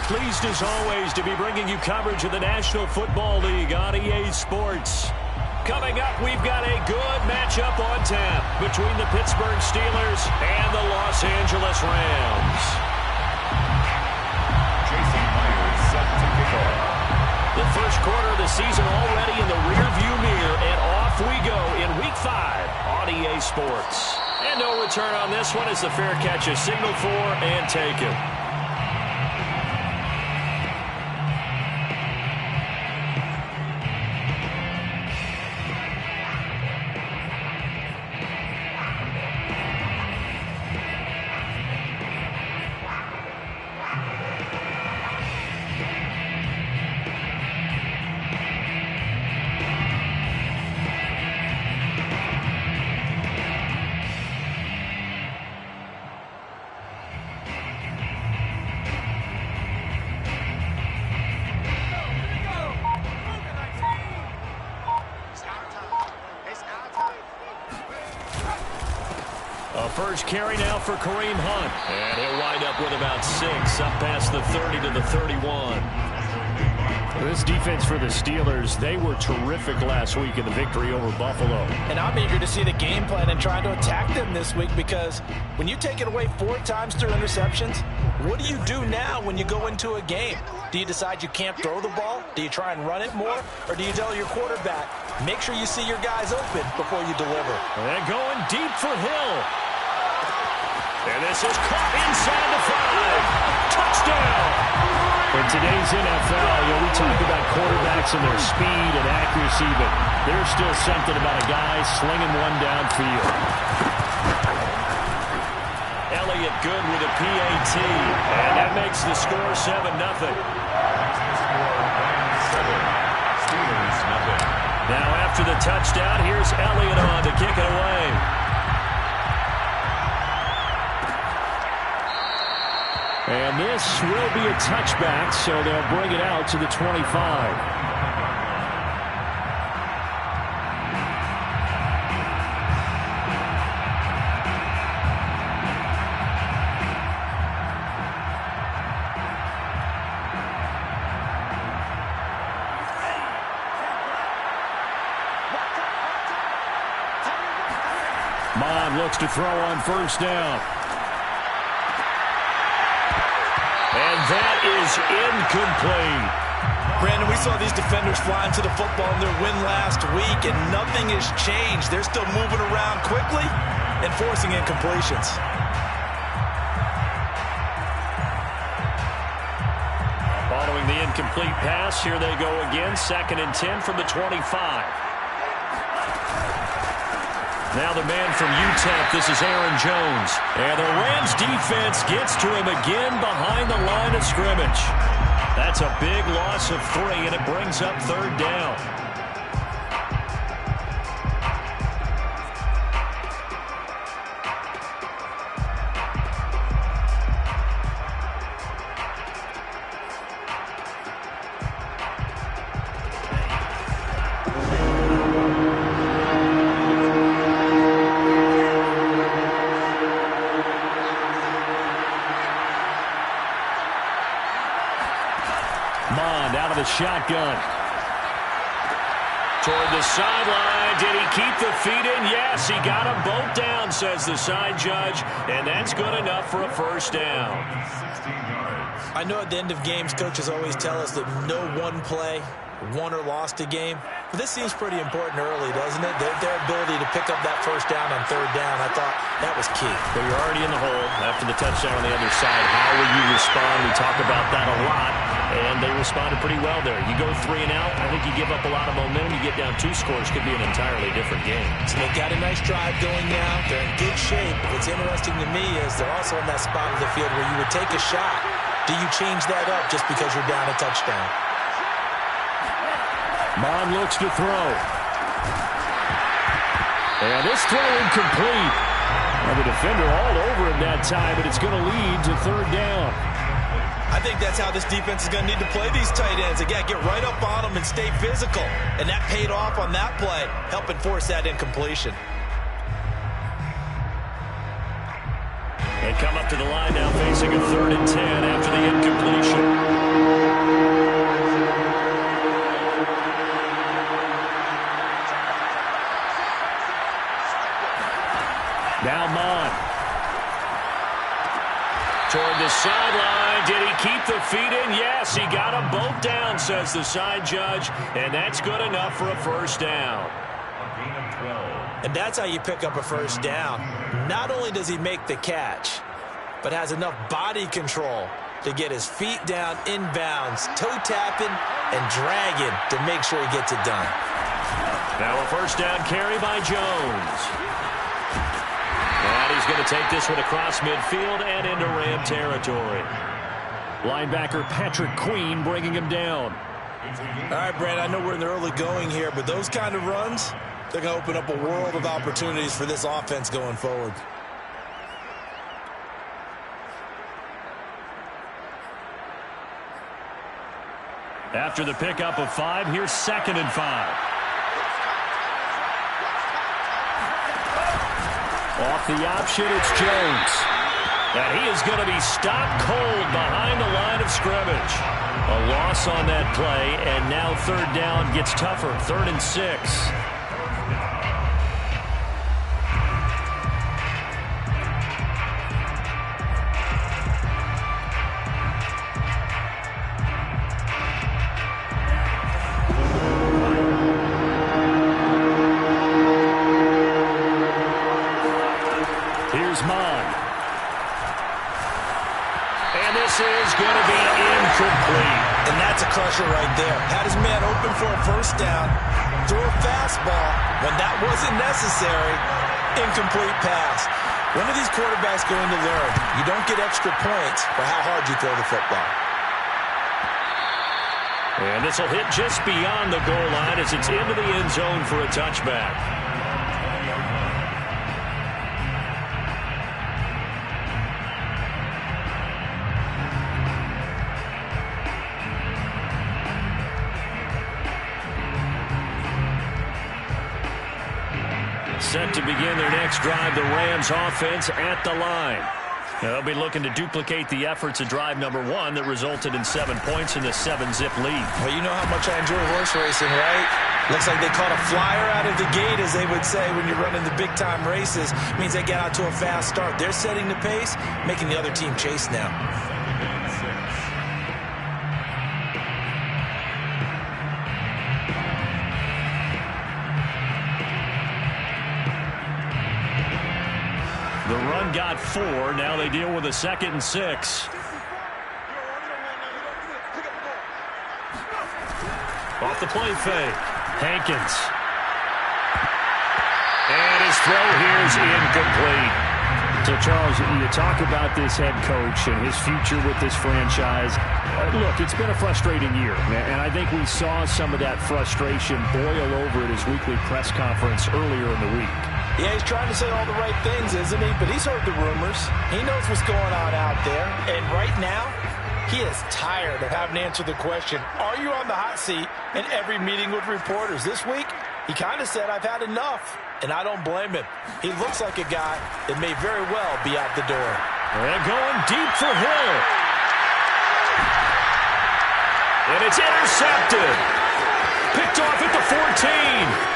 Pleased as always to be bringing you coverage of the National Football League on EA Sports. Coming up, we've got a good matchup on tap between the Pittsburgh Steelers and the Los Angeles Rams. Jason Myers set to kick off. The first quarter of the season already in the rearview mirror, and off we go in Week 5 on EA Sports. And no return on this one as the fair catch is signaled for and taken. First carry now for Kareem Hunt. And he'll wind up with about 6, up past the 30 to the 31. This defense for the Steelers, they were terrific last week in the victory over Buffalo. And I'm eager to see the game plan and trying to attack them this week, because when you take it away 4 times through interceptions, what do you do now when you go into a game? Do you decide you can't throw the ball? Do you try and run it more? Or do you tell your quarterback, make sure you see your guys open before you deliver? And going deep for Hill. And this is caught inside the 5. Touchdown! In today's NFL, we talk about quarterbacks and their speed and accuracy, but there's still something about a guy slinging one downfield. Elliott good with a PAT, and that makes the score 7-0. Now after the touchdown, here's Elliott on to kick it away. And this will be a touchback, so they'll bring it out to the 25. Mond looks to throw on first down. And that is incomplete. Brandon, we saw these defenders flying to the football in their win last week, and nothing has changed. They're still moving around quickly and forcing incompletions. Following the incomplete pass, here they go again. 2nd and 10 from the 25. Now the man from UTEP, this is Aaron Jones. And the Rams defense gets to him again behind the line of scrimmage. That's a big loss of 3, and it brings up 3rd down. Shotgun. Toward the sideline. Did he keep the feet in? Yes, he got them both down, says the side judge. And that's good enough for a first down. I know at the end of games, coaches always tell us that no one play won or lost a game. But this seems pretty important early, doesn't it? Their ability to pick up that first down on 3rd down, I thought that was key. Well, you're already in the hole after the touchdown on the other side. How will you respond? We talk about that a lot, and they responded pretty well there. You go 3 and out, I think you give up a lot of momentum. You get down 2 scores, could be an entirely different game. So they've got a nice drive going now. They're in good shape. What's interesting to me is they're also in that spot of the field where you would take a shot. Do you change that up just because you're down a touchdown? Mond looks to throw. And this throw incomplete. And the defender all over him that time, but it's going to lead to 3rd down. I think that's how this defense is going to need to play these tight ends. Again, get right up on them and stay physical. And that paid off on that play, helping force that incompletion. And They come up to the line now facing a 3rd and 10 after the incompletion. Now Mon. Toward the sideline. Did he keep the feet in? Yes, he got them both down, says the side judge. And that's good enough for a first down. And that's how you pick up a first down. Not only does he make the catch, but has enough body control to get his feet down inbounds, toe tapping and dragging to make sure he gets it done. Now a first down carry by Jones. And he's going to take this one across midfield and into Ram territory. Linebacker Patrick Queen bringing him down. All right, Brad, I know we're in the early going here, but those kind of runs, they're going to open up a world of opportunities for this offense going forward. After the pickup of 5, here's 2nd and 5. Off the option, it's Jones. And he is going to be stopped cold behind the line of scrimmage. A loss on that play, and now 3rd down gets tougher. 3rd and 6. Here's Mon. And this is going to be incomplete. And that's a crusher right there. Had his man open for a first down, threw a fastball when that wasn't necessary. Incomplete pass. When are these quarterbacks going to learn? You don't get extra points for how hard you throw the football. And this will hit just beyond the goal line as it's into the end zone for a touchback. Set to begin their next drive, the Rams offense at the line. They'll be looking to duplicate the efforts of drive number 1 that resulted in 7 points in the 7-zip lead. Well, you know how much I enjoy horse racing, right? Looks like they caught a flyer out of the gate, as they would say when you're running the big-time races. It means they get out to a fast start. They're setting the pace, making the other team chase now. The run got 4. Now they deal with a 2nd and 6. Off the play fake. Hankins. And his throw here is incomplete. So, Charles, you talk about this head coach and his future with this franchise. Look, it's been a frustrating year, and I think we saw some of that frustration boil over at his weekly press conference earlier in the week. Yeah, he's trying to say all the right things, isn't he? But he's heard the rumors. He knows what's going on out there. And right now, he is tired of having to answer the question, are you on the hot seat in every meeting with reporters? This week, he kind of said, I've had enough. And I don't blame him. He looks like a guy that may very well be out the door. They're going deep for Hill. And it's intercepted. Picked off at the 14.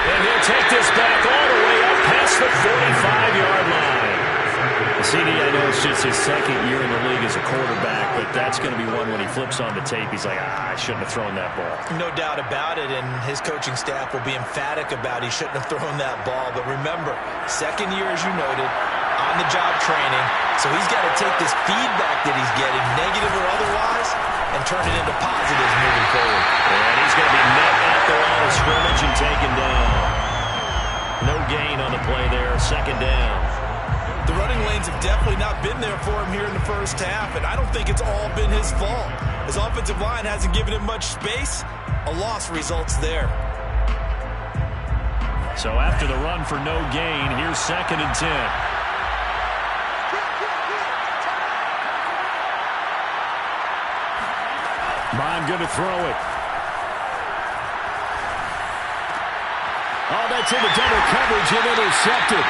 And he'll take this back all the way up past the 45-yard line. CD, I know it's just his 2nd year in the league as a quarterback, but that's going to be one when he flips on the tape. He's like, I shouldn't have thrown that ball. No doubt about it, and his coaching staff will be emphatic about he shouldn't have thrown that ball. But remember, 2nd year, as you noted, on-the-job training, so he's got to take this feedback that he's getting, negative or otherwise, and turn it into positives moving forward. And he's going to be met at the line of scrimmage and taken down. No gain on the play there, 2nd down. The running lanes have definitely not been there for him here in the first half, and I don't think it's all been his fault. His offensive line hasn't given him much space. A loss results there. So after the run for no gain, here's 2nd and 10. Mon going to throw it. Oh, that's in the double coverage and intercepted.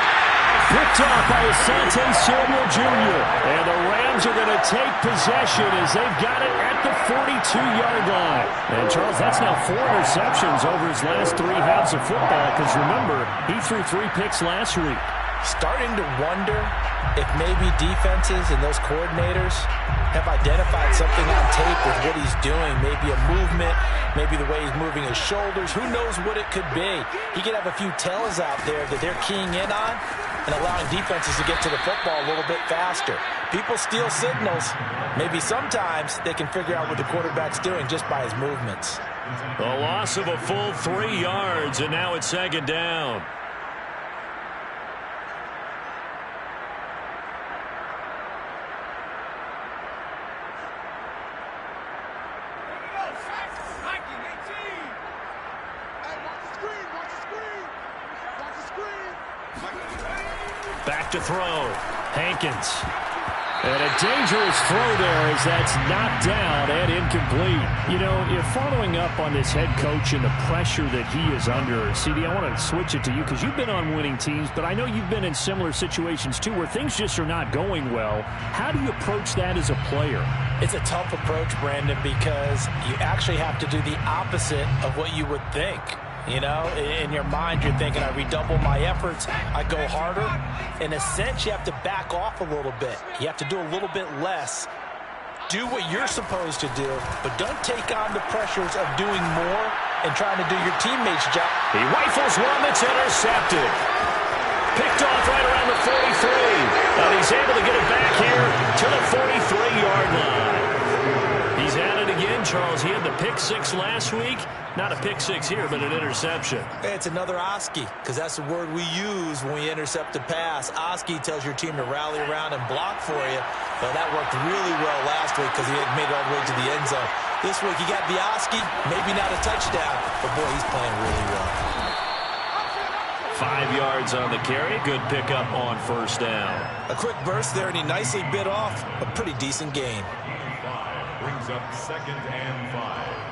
Picked off by Asante Samuel Jr. And the Rams are going to take possession as they've got it at the 42-yard line. And, Charles, that's now 4 interceptions over his last 3 halves of football because, remember, he threw 3 picks last week. Starting to wonder if maybe defenses and those coordinators have identified something on tape with what he's doing. Maybe a movement, maybe the way he's moving his shoulders. Who knows what it could be? He could have a few tells out there that they're keying in on and allowing defenses to get to the football a little bit faster. People steal signals. Maybe sometimes they can figure out what the quarterback's doing just by his movements. A loss of a full 3 yards, and now it's 2nd down. Back to throw. Hankins. And a dangerous throw there as that's knocked down and incomplete. You know, if following up on this head coach and the pressure that he is under, CD, I want to switch it to you because you've been on winning teams, but I know you've been in similar situations too where things just are not going well. How do you approach that as a player? It's a tough approach, Brandon, because you actually have to do the opposite of what you would think. You know, in your mind, you're thinking, I redouble my efforts, I go harder. In a sense, you have to back off a little bit. You have to do a little bit less. Do what you're supposed to do, but don't take on the pressures of doing more and trying to do your teammates' job. He rifles one that's intercepted. Picked off right around the 43. And he's able to get it back here to the 43-yard line. He's at it again, Charles. He had the pick 6 last week. Not a pick 6 here, but an interception. It's another Oski, because that's the word we use when we intercept a pass. Oski tells your team to rally around and block for you. But that worked really well last week because he had made it all the way to the end zone. This week he got the Oski, maybe not a touchdown, but boy, he's playing really well. 5 yards on the carry. Good pickup on 1st down. A quick burst there, and he nicely bit off a pretty decent gain. Brings up 2nd and 5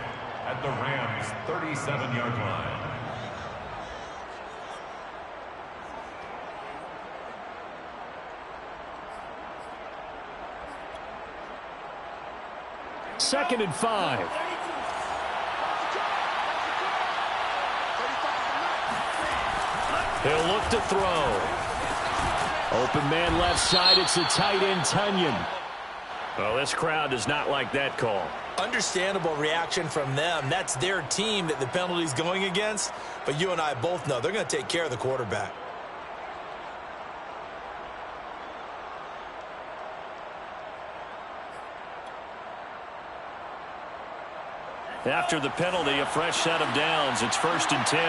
at the Rams' 37-yard line. Second and 5. He'll look to throw. Open man left side. It's the tight end, Tunyon. Well, this crowd does not like that call. Understandable reaction from them. That's their team that the penalty's going against. But you and I both know they're going to take care of the quarterback. After the penalty, a fresh set of downs. It's 1st and 10.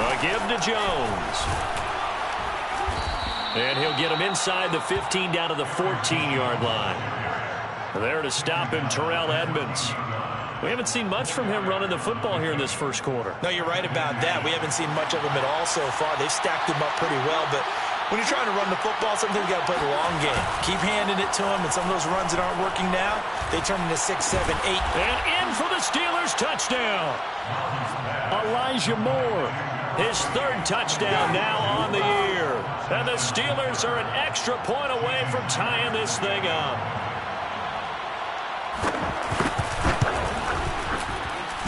A give to Jones. And he'll get him inside the 15 down to the 14-yard line. There to stop him, Terrell Edmonds. We haven't seen much from him running the football here in this first quarter. No, you're right about that. We haven't seen much of him at all so far. They've stacked him up pretty well, but when you're trying to run the football, sometimes you got to play the long game. Keep handing it to him, and some of those runs that aren't working now, they turn into 6, 7, 8. And in for the Steelers touchdown. Elijah Moore. His 3rd touchdown now on the year. And the Steelers are an extra point away from tying this thing up.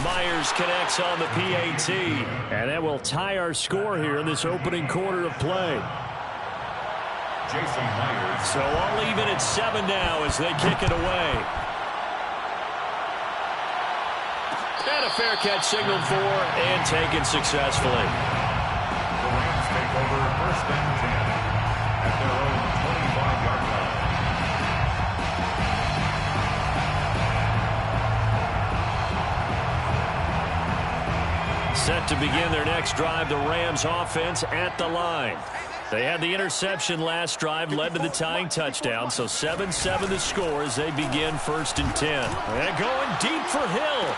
Myers connects on the PAT. And that will tie our score here in this opening quarter of play. Jason Myers. So all even at 7 now as they kick it away. And a fair catch signaled for and taken successfully. The Rams take over 1st and 10 at their own 25-yard line. Set to begin their next drive, the Rams offense at the line. They had the interception last drive, led to the tying touchdown, so 7-7 the score as they begin 1st and 10. And going deep for Hill.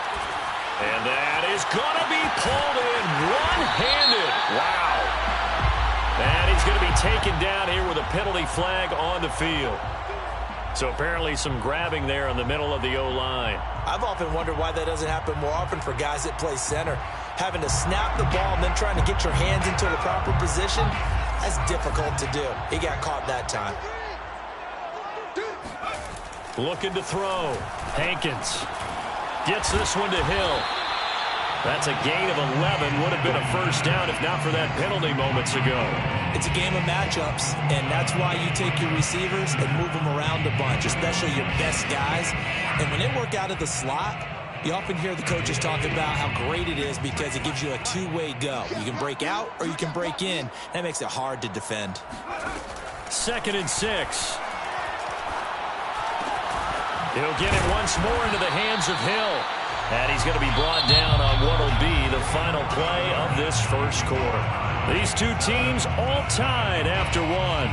And that is going to be pulled in one-handed. Wow. And he's going to be taken down here with a penalty flag on the field. So apparently some grabbing there in the middle of the O-line. I've often wondered why that doesn't happen more often for guys that play center. having to snap the ball and then trying to get your hands into the proper position, that's difficult to do. He got caught that time. Looking to throw. Hankins gets this one to Hill. That's a gain of 11. Would have been a first down if not for that penalty moments ago. It's a game of matchups, and that's why you take your receivers and move them around a bunch, especially your best guys. And when they work out of the slot, you often hear the coaches talk about how great it is because it gives you a two-way go. You can break out or you can break in. That makes it hard to defend. 2nd and 6. He'll get it once more into the hands of Hill. And he's going to be brought down on what will be the final play of this first quarter. These two teams all tied after one.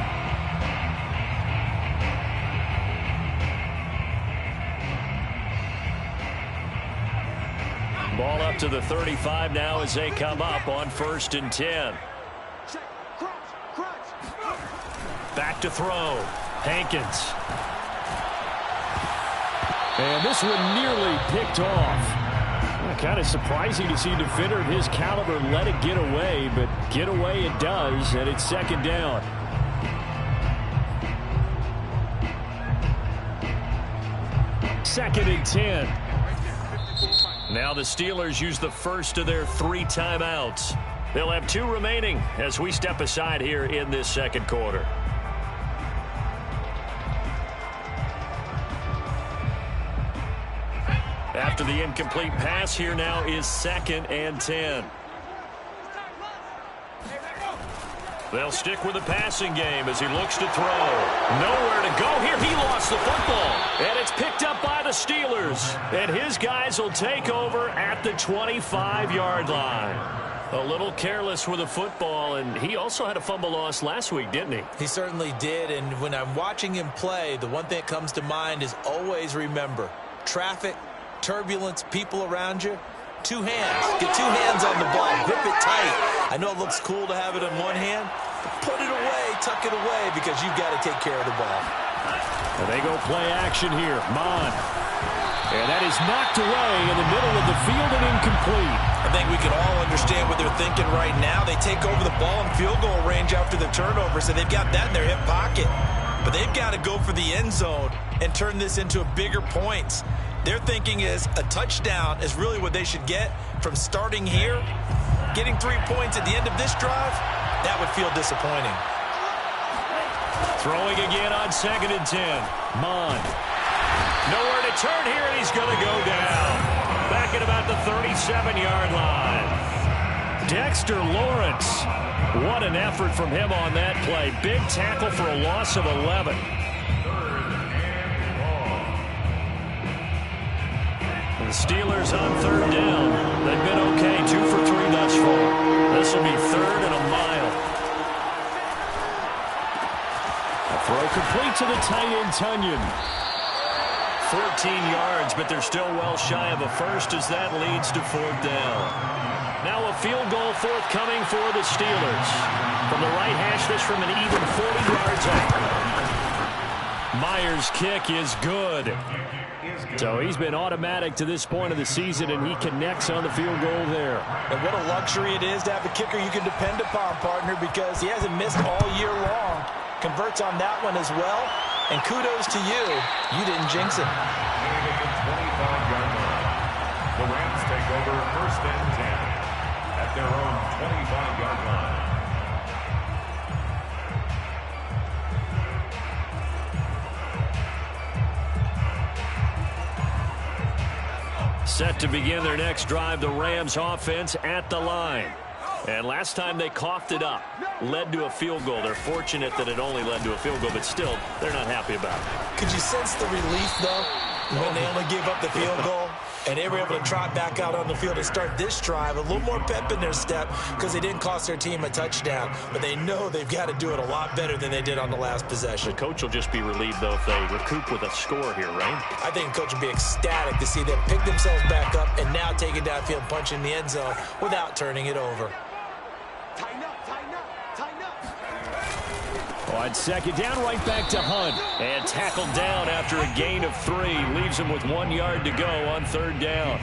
Ball up to the 35 now as they come up on 1st and 10. Back to throw. Hankins. And this one nearly picked off. Kind of surprising to see a defender of his caliber let it get away, but get away it does, and it's 2nd down. Second and 10. Now the Steelers use the first of their 3 timeouts. They'll have 2 remaining as we step aside here in this second quarter. After the incomplete pass, here now is 2nd and 10. They'll stick with the passing game as he looks to throw. Nowhere to go here. He lost the football. And it's picked up by the Steelers. And his guys will take over at the 25-yard line. A little careless with the football, and he also had a fumble loss last week, didn't he? He certainly did, and when I'm watching him play, the one thing that comes to mind is always remember, traffic, turbulence, people around you, 2 hands. Get 2 hands on the ball. Grip it tight. I know it looks cool to have it in one hand, but put it away, tuck it away, because you've got to take care of the ball. And they go play action here. Mon. And that is knocked away in the middle of the field and incomplete. I think we can all understand what they're thinking right now. They take over the ball in field goal range after the turnover, so they've got that in their hip pocket. But they've got to go for the end zone and turn this into a bigger points. Their thinking is a touchdown is really what they should get from starting here. Getting 3 points at the end of this drive, that would feel disappointing. Throwing again on 2nd and 10. Mon. Nowhere to turn here, and he's going to go down. Back at about the 37-yard line. Dexter Lawrence. What an effort from him on that play. Big tackle for a loss of 11. The Steelers on 3rd down. They've been okay, 2 for 3 thus far. This will be 3rd and a mile. A throw complete to the tight end, Tunyon. 14 yards, but they're still well shy of a first as that leads to 4th down. Now a field goal forthcoming for the Steelers. From the right hash, this from an even 40 yards out. Myers' kick is good. So he's been automatic to this point of the season, and he connects on the field goal there. And what a luxury it is to have a kicker you can depend upon, partner, because he hasn't missed all year long. Converts on that one as well. And kudos to you. You didn't jinx it. The Rams take over 1st and 10 at their own 25-yard line. Set to begin their next drive, the Rams offense at the line. And last time they coughed it up, led to a field goal. They're fortunate that it only led to a field goal, but still, they're not happy about it. Could you sense the relief, though, when they only gave up the field goal? And they were able to trot back out on the field and start this drive. A little more pep in their step because they didn't cost their team a touchdown. But they know they've got to do it a lot better than they did on the last possession. The coach will just be relieved, though, if they recoup with a score here, right? I think the coach will be ecstatic to see them pick themselves back up and now take it downfield, punch in the end zone without turning it over. Tighten up, tighten up, tighten up. On 2nd down, right back to Hunt. And tackled down after a gain of 3. Leaves him with 1 yard to go on 3rd down.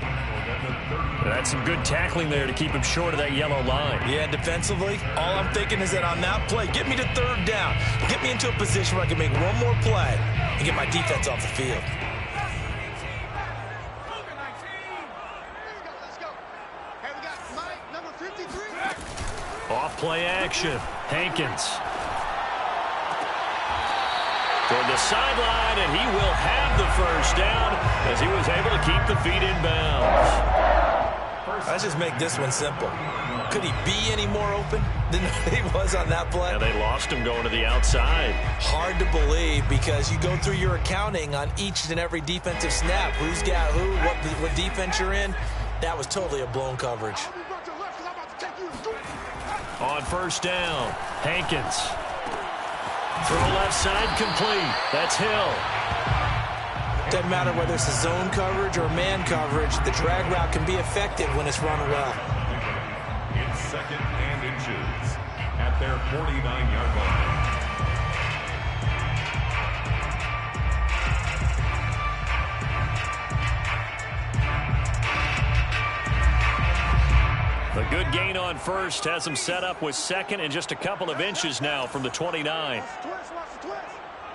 That's some good tackling there to keep him short of that yellow line. Yeah, defensively, all I'm thinking is that on that play, get me to third down. Get me into a position where I can make one more play and get my defense off the field. Off play action. Hankins. Toward the sideline, and he will have the first down as he was able to keep the feet in bounds. Let's just make this one simple. Could he be any more open than he was on that play? Yeah, they lost him going to the outside. Hard to believe because you go through your accounting on each and every defensive snap. Who's got who, what defense you're in. That was totally a blown coverage. On first down, Hankins. Throw left side complete. That's Hill. Doesn't matter whether it's a zone coverage or man coverage, the drag route can be effective when it's run well. It's second and inches at their 49-yard line. The good gain on first has him set up with second and just a couple of inches now from the 29.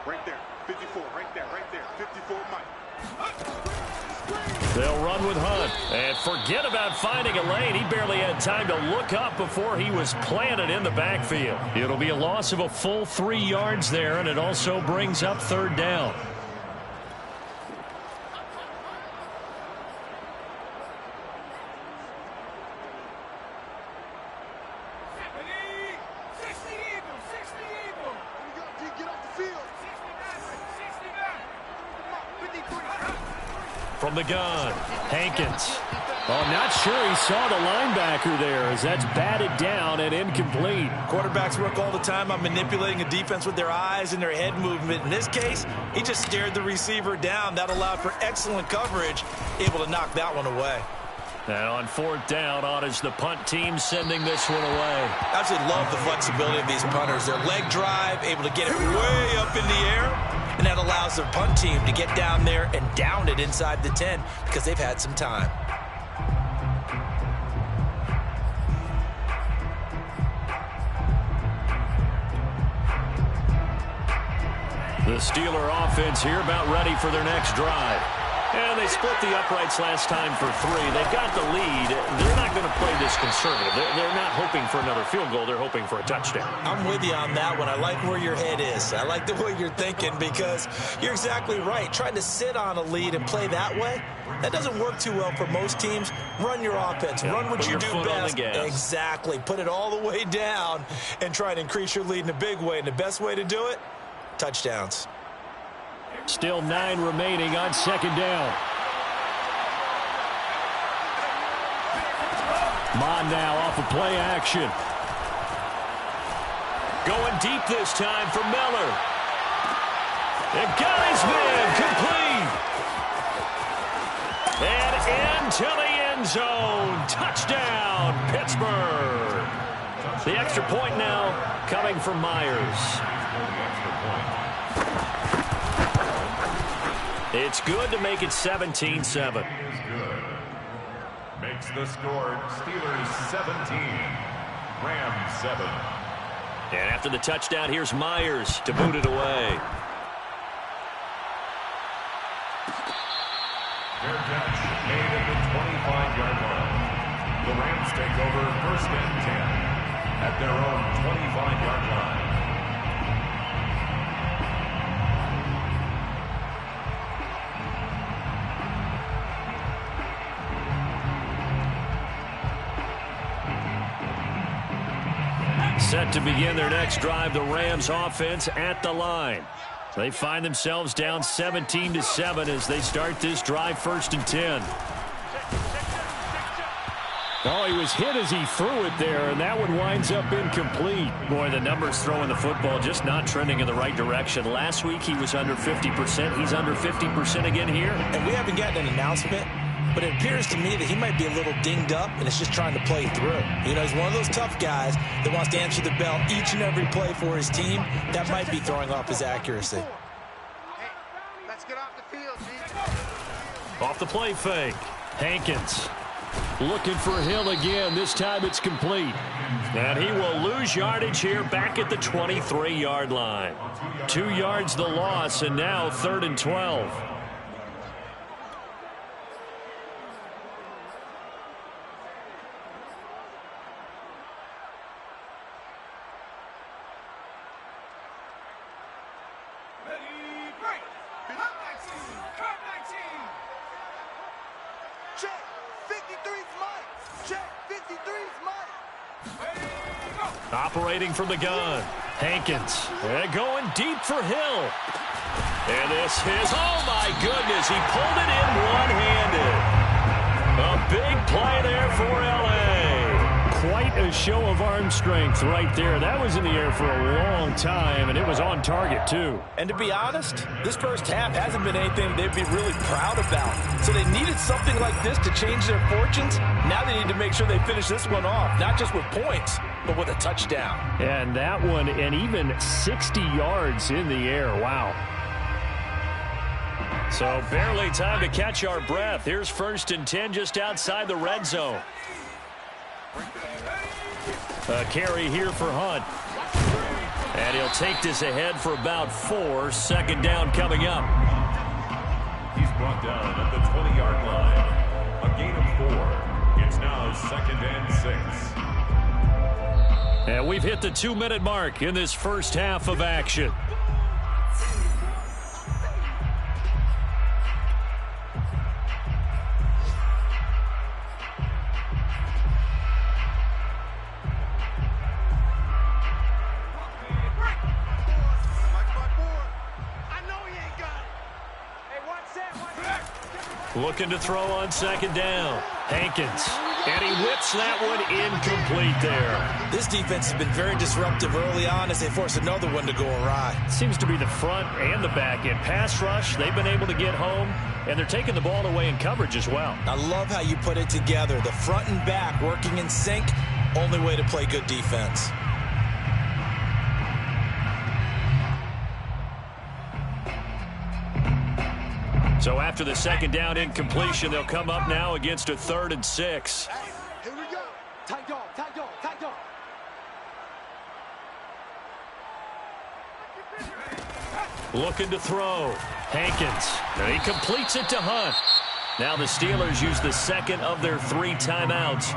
Right there, 54, right there, 54, Mike. They'll run with Hunt. And forget about finding a lane. He barely had time to look up before he was planted in the backfield. It'll be a loss of a full 3 yards there, and it also brings up third down. From the gun, Hankins. Oh, not sure he saw the linebacker there as that's batted down and incomplete. Quarterbacks work all the time on manipulating a defense with their eyes and their head movement. In this case, he just stared the receiver down. That allowed for excellent coverage, able to knock that one away. And on fourth down, on is the punt team sending this one away. I absolutely love the flexibility of these punters. Their leg drive, able to get it way up in the air. And that allows their punt team to get down there and down it inside the 10 because they've had some time. The Steeler offense here about ready for their next drive. And they split the uprights last time for 3. They've got the lead. They're not going to play this conservative. They're not hoping for another field goal. They're hoping for a touchdown. I'm with you on that one. I like where your head is. I like the way you're thinking because you're exactly right. Trying to sit on a lead and play that way, that doesn't work too well for most teams. Run your offense. Run what you do best. Exactly. Put it all the way down and try to increase your lead in a big way. And the best way to do it, touchdowns. Still 9 remaining on second down. Mon now off of play action. Going deep this time for Miller. And guy's man complete. And into the end zone. Touchdown, Pittsburgh. The extra point now coming from Myers. It's good to make it 17-7. Makes the score Steelers 17, Rams 7. And after the touchdown, here's Myers to boot it away. Fair catch made at the 25-yard line. The Rams take over first and 10 at their own 25-yard line. Set to begin their next drive, the Rams offense at the line. They find themselves down 17-7 as they start this drive first and 10. Oh, he was hit as he threw it there, and that one winds up incomplete. Boy, the numbers throwing the football just not trending in the right direction. Last week he was under 50%. He's under 50% again here. And we haven't gotten an announcement, but it appears to me that he might be a little dinged up and is just trying to play through. You know, he's one of those tough guys that wants to answer the bell each and every play for his team. That might be throwing off his accuracy. Hey, let's get off the field, G. Off the play fake. Hankins Looking for Hill again. This time it's complete. And he will lose yardage here back at the 23-yard line. 2 yards the loss, and now 3rd and 12. Operating from the gun, Hankins. And going deep for Hill. And this is, oh my goodness, he pulled it in one-handed. A big play there for L.A. Quite a show of arm strength right there. That was in the air for a long time, and it was on target, too. And to be honest, this first half hasn't been anything they'd be really proud about. So they needed something like this to change their fortunes. Now they need to make sure they finish this one off, not just with points, but with a touchdown. And that one, and even 60 yards in the air. Wow. So barely time to catch our breath. Here's 1st and 10 just outside the red zone. A carry here for Hunt. And he'll take this ahead for about 4. 2nd down coming up. He's brought down at the 20-yard line. A gain of 4. It's now 2nd and 6. And we've hit the 2-minute mark in this first half of action. Looking to throw on 2nd down. Hankins. And he whips that one incomplete there. This defense has been very disruptive early on as they force another one to go awry. Seems to be the front and the back end. Pass rush, they've been able to get home, and they're taking the ball away in coverage as well. I love how you put it together. The front and back working in sync, only way to play good defense. So after the 2nd down incompletion, they'll come up now against a 3rd and 6. Here we go. Tight dog, tight dog, tight dog. Looking to throw. Hankins. And he completes it to Hunt. Now the Steelers use the 2nd of their 3 timeouts.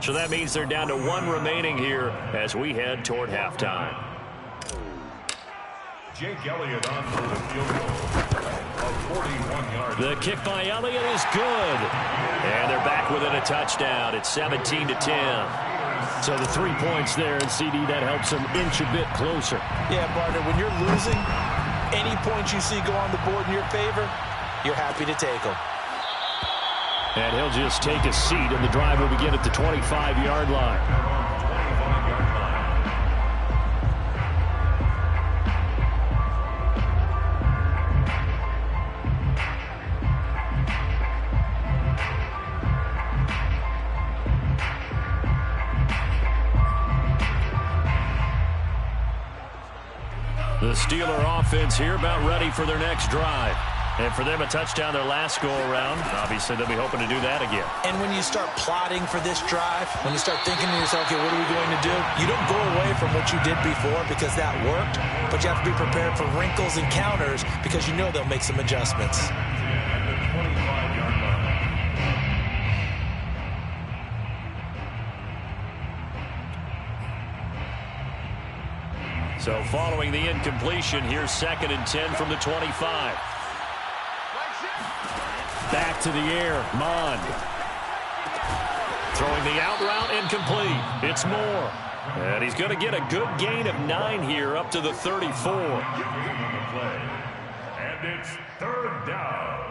So that means they're down to 1 remaining here as we head toward halftime. Jake Elliott on for the field goal. The kick by Elliott is good. And they're back within a touchdown. It's 17-10. So the 3 points there, and CD, that helps them inch a bit closer. Yeah, partner, when you're losing, any points you see go on the board in your favor, you're happy to take them. And he'll just take a seat, and the drive will begin at the 25-yard line. The Steeler offense here about ready for their next drive. And for them, a touchdown their last go-around. Obviously, they'll be hoping to do that again. And when you start plotting for this drive, when you start thinking to yourself, okay, what are we going to do? You don't go away from what you did before because that worked, but you have to be prepared for wrinkles and counters because you know they'll make some adjustments. So following the incompletion, here's 2nd and 10 from the 25. Back to the air, Mond. Throwing the out route incomplete. It's Moore. And he's going to get a good gain of 9 here up to the 34. And it's 3rd down.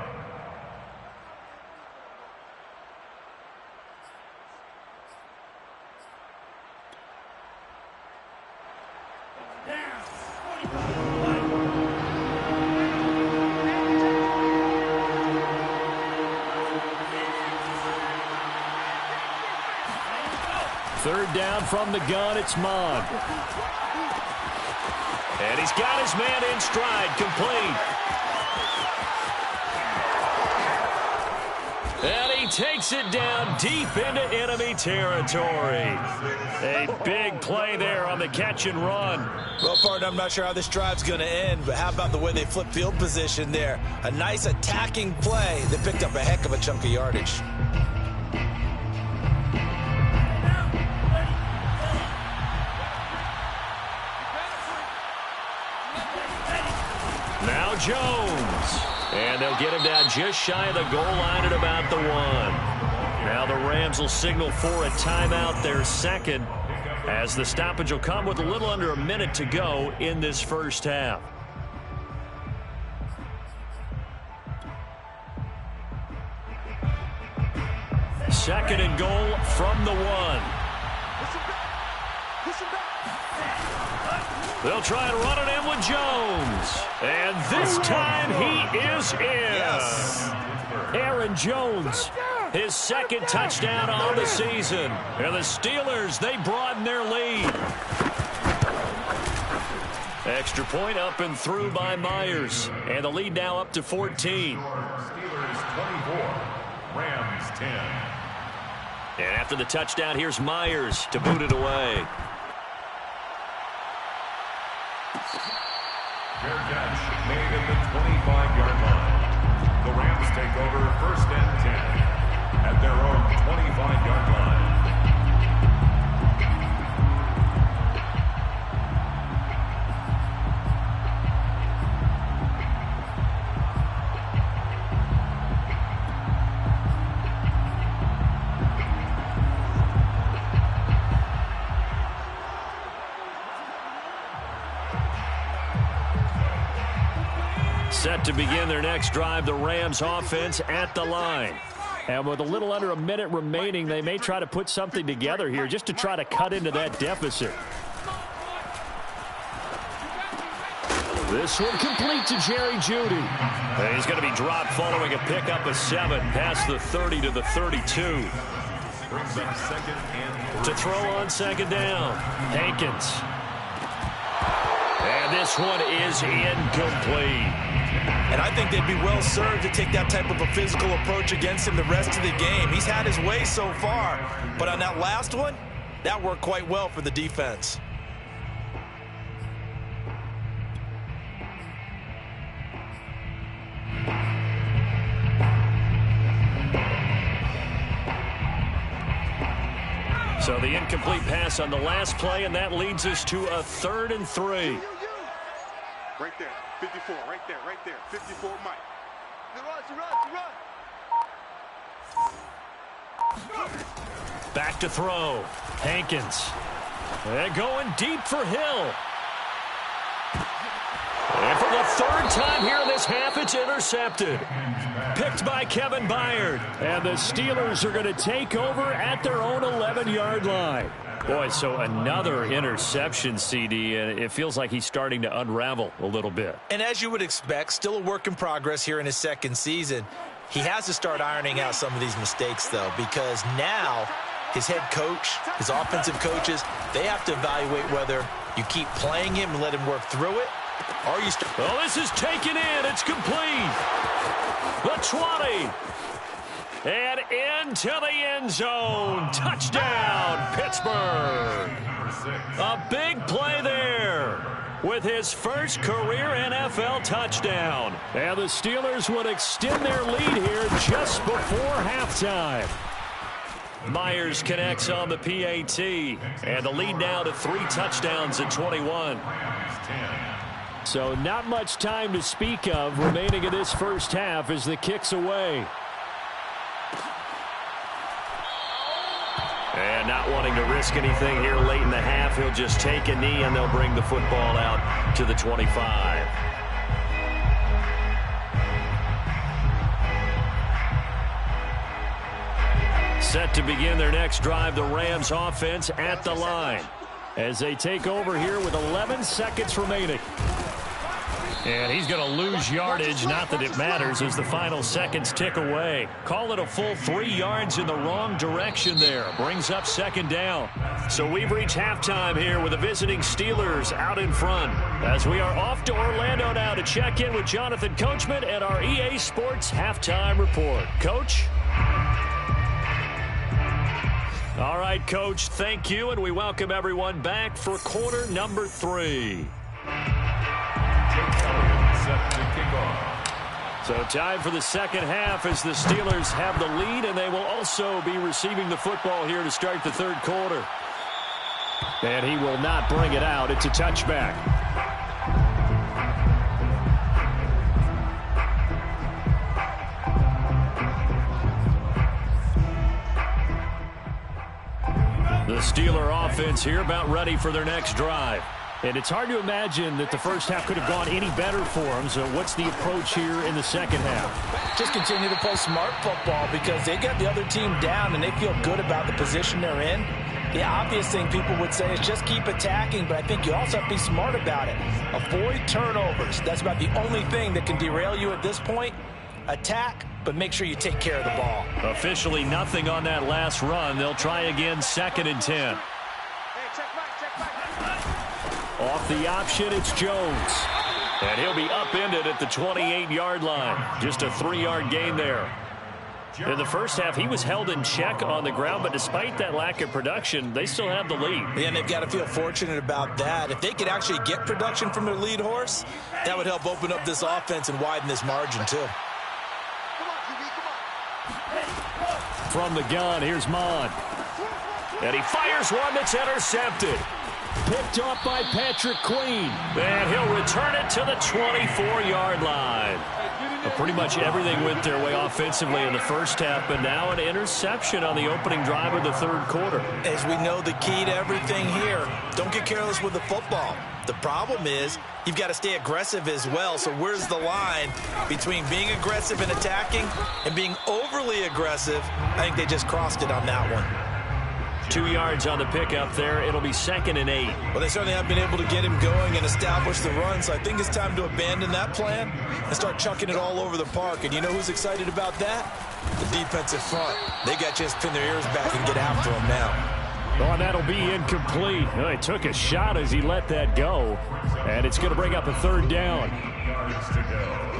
Third down from the gun, it's Mond. And he's got his man in stride, complete. And he takes it down deep into enemy territory. A big play there on the catch and run. Well, partner, I'm not sure how this drive's going to end, but how about the way they flip field position there? A nice attacking play that picked up a heck of a chunk of yardage. Now Jones. And they'll get him down just shy of the goal line at about the 1. Now the Rams will signal for a timeout, their second, as the stoppage will come with a little under a minute to go in this first half. Second and goal from the 1. They'll try and run it in with Jones. And this time he is in. Yes. Aaron Jones, his second touchdown on the season. And the Steelers, they broaden their lead. Extra point up and through by Myers. And the lead now up to 14. Steelers 24, Rams 10. And after the touchdown, here's Myers to boot it away. Fair catch made at the 25-yard line. The Rams take over first and 10 at their own 25-yard line. Set to begin their next drive, the Rams offense at the line. And with a little under a minute remaining, they may try to put something together here just to try to cut into that deficit. This one complete to Jerry Jeudy. And he's going to be dropped following a pickup of 7 past the 30 to the 32. Brings up second and 3. To throw on second down, Hankins. And this one is incomplete. And I think they'd be well served to take that type of a physical approach against him the rest of the game. He's had his way so far, but on that last one, that worked quite well for the defense. So the incomplete pass on the last play, and that leads us to a 3rd and 3. Right there, 54, right there, 54, Mike. Back to throw. Hankins. And going deep for Hill. And for the 3rd time here in this half, it's intercepted. Picked by Kevin Byard. And the Steelers are going to take over at their own 11-yard line. Boy, so another interception, CD, and it feels like he's starting to unravel a little bit. And as you would expect, still a work in progress here in his second season. He has to start ironing out some of these mistakes, though, because now his head coach, his offensive coaches, they have to evaluate whether you keep playing him and let him work through it, or you start. Well, this is taken in. It's complete. The 20. And into the end zone. Touchdown, Pittsburgh. A big play there with his first career NFL touchdown. And the Steelers would extend their lead here just before halftime. Myers connects on the PAT. And the lead now to 3 touchdowns at 21. So not much time to speak of remaining in this first half as the kick's away. And not wanting to risk anything here late in the half, he'll just take a knee and they'll bring the football out to the 25. Set to begin their next drive, the Rams offense at the line as they take over here with 11 seconds remaining. And he's going to lose yardage, not that it matters, as the final seconds tick away. Call it a full 3 yards in the wrong direction there. Brings up second down. So we've reached halftime here with the visiting Steelers out in front. As we are off to Orlando now to check in with Jonathan Coachman and our EA Sports Halftime Report. Coach? All right, Coach, thank you, and we welcome everyone back for quarter number 3. Set to kick off. So time for the second half as the Steelers have the lead, and they will also be receiving the football here to start the third quarter. And he will not bring it out. It's a touchback. The Steeler offense here about ready for their next drive. And it's hard to imagine that the first half could have gone any better for them. So what's the approach here in the second half? Just continue to play smart football because they got the other team down and they feel good about the position they're in. The obvious thing people would say is just keep attacking, but I think you also have to be smart about it. Avoid turnovers. That's about the only thing that can derail you at this point. Attack, but make sure you take care of the ball. Officially nothing on that last run. They'll try again, 2nd and 10. Off the option, it's Jones. And he'll be upended at the 28-yard line. Just a 3-yard gain there. In the first half, he was held in check on the ground, but despite that lack of production, they still have the lead. Yeah, and they've got to feel fortunate about that. If they could actually get production from their lead horse, that would help open up this offense and widen this margin, too. From the gun, here's Mon. And he fires one that's intercepted. Picked up by Patrick Queen. And he'll return it to the 24-yard line. Well, pretty much everything went their way offensively in the first half, but now an interception on the opening drive of the third quarter. As we know, the key to everything here, don't get careless with the football. The problem is you've got to stay aggressive as well. So where's the line between being aggressive and attacking and being overly aggressive? I think they just crossed it on that one. 2 yards on the pickup there. It'll be 2nd and 8. Well, they certainly have been able to get him going and establish the run, so I think it's time to abandon that plan and start chucking it all over the park. And you know who's excited about that? The defensive front. They got to just pin their ears back and get after him now. Oh, and that'll be incomplete. Oh, he took a shot as he let that go, and it's going to bring up a 3rd down. Yards to go.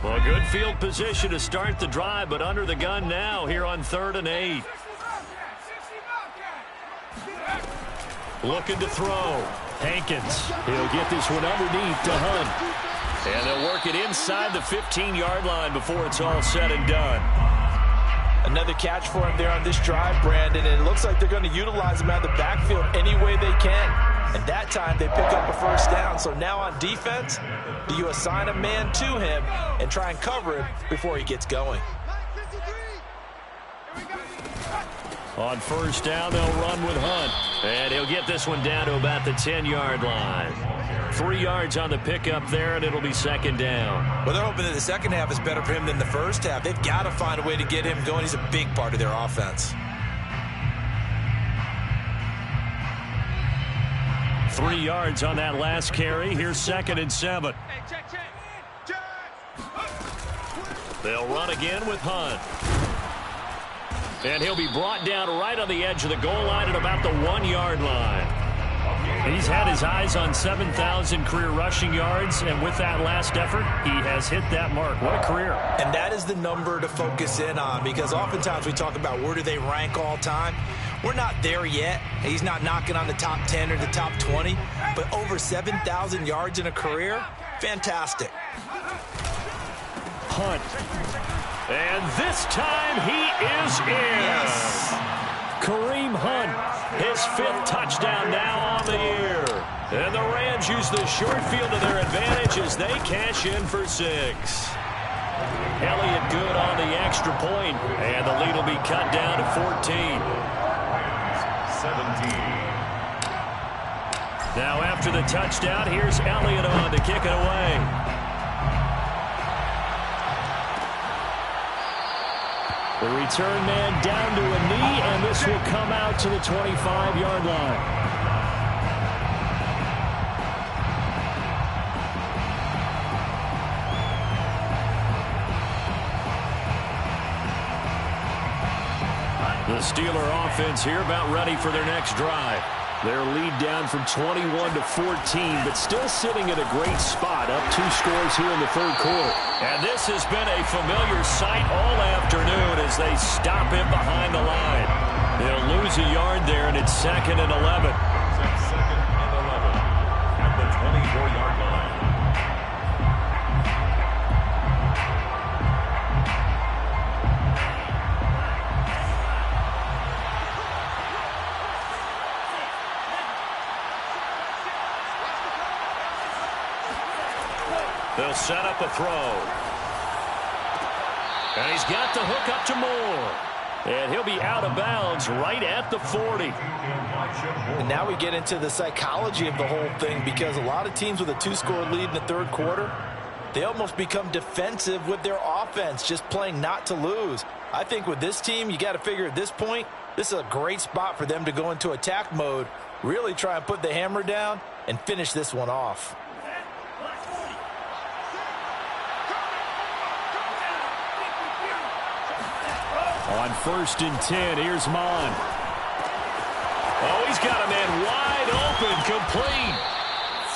Well, good field position to start the drive, but under the gun now here on 3rd and 8. Looking to throw. Hankins. He'll get this one underneath to Hunt. And they'll work it inside the 15-yard line before it's all said and done. Another catch for him there on this drive, Brandon, and it looks like they're going to utilize him out of the backfield any way they can. And that time they pick up a 1st down. So now on defense, do you assign a man to him and try and cover him before he gets going? On 1st down, they'll run with Hunt. And he'll get this one down to about the 10-yard line. 3 yards on the pickup there, and it'll be 2nd down. Well, they're hoping that the second half is better for him than the first half. They've got to find a way to get him going. He's a big part of their offense. 3 yards on that last carry. Here's 2nd and 7. They'll run again with Hunt. And he'll be brought down right on the edge of the goal line at about the 1-yard line. He's had his eyes on 7,000 career rushing yards, and with that last effort, he has hit that mark. What a career. And that is the number to focus in on, because oftentimes we talk about where do they rank all time. We're not there yet. He's not knocking on the top 10 or the top 20, but over 7,000 yards in a career, fantastic. Hunt. And this time he is in. Yes. Kareem Hunt, his 5th touchdown now on the year. And the Rams use the short field to their advantage as they cash in for 6. Elliott good on the extra point, and the lead will be cut down to 14. 17. Now after the touchdown, here's Elliott on to kick it away. The return man down to a knee, and this will come out to the 25-yard line. The Steeler offense here about ready for their next drive. Their lead down from 21 to 14, but still sitting at a great spot, up 2 scores here in the third quarter. And this has been a familiar sight all afternoon as they stop him behind the line. They'll lose a yard there, and it's 2nd and 11. Second and 11 at the 24-yard line. They'll set up a throw. And he's got the hook up to Moore. And he'll be out of bounds right at the 40. And now we get into the psychology of the whole thing, because a lot of teams with a 2-score lead in the third quarter, they almost become defensive with their offense, just playing not to lose. I think with this team, you got to figure at this point, this is a great spot for them to go into attack mode, really try and put the hammer down and finish this one off. On 1st and 10, here's Mon. Oh, he's got a man wide open, complete.